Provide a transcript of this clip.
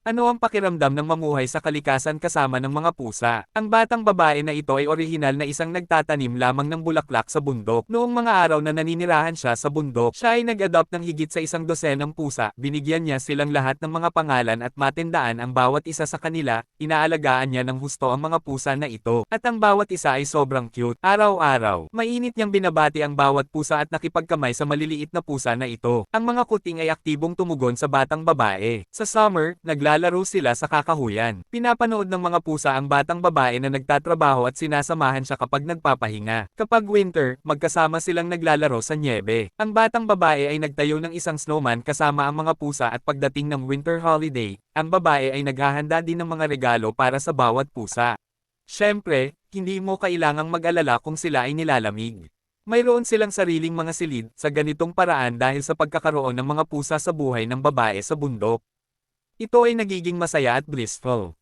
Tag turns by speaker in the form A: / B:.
A: Ano ang pakiramdam ng mamuhay sa kalikasan kasama ng mga pusa? Ang batang babae na ito ay orihinal na isang nagtatanim lamang ng bulaklak sa bundok. Noong mga araw na naninirahan siya sa bundok, siya ay nag-adopt ng higit sa 100 pusa. Binigyan niya silang lahat ng mga pangalan at matindaan ang bawat isa sa kanila. Inaalagaan niya ng husto ang mga pusa na ito. At ang bawat isa ay sobrang cute. Araw-araw, mainit niyang binabati ang bawat pusa at nakipagkamay sa maliliit na pusa na ito. Ang mga kuting ay aktibong tumugon sa batang babae. Sa summer, naglalaro sila sa kakahuyan. Pinapanood ng mga pusa ang batang babae na nagtatrabaho at sinasamahan siya kapag nagpapahinga. Kapag winter, magkasama silang naglalaro sa nyebe. Ang batang babae ay nagtayo ng isang snowman kasama ang mga pusa at pagdating ng winter holiday, ang babae ay naghahanda din ng mga regalo para sa bawat pusa. Siyempre, hindi mo kailangang mag-alala kung sila ay nilalamig. Mayroon silang sariling mga silid sa ganitong paraan dahil sa pagkakaroon ng mga pusa sa buhay ng babae sa bundok. Ito ay nagiging masaya at blissful.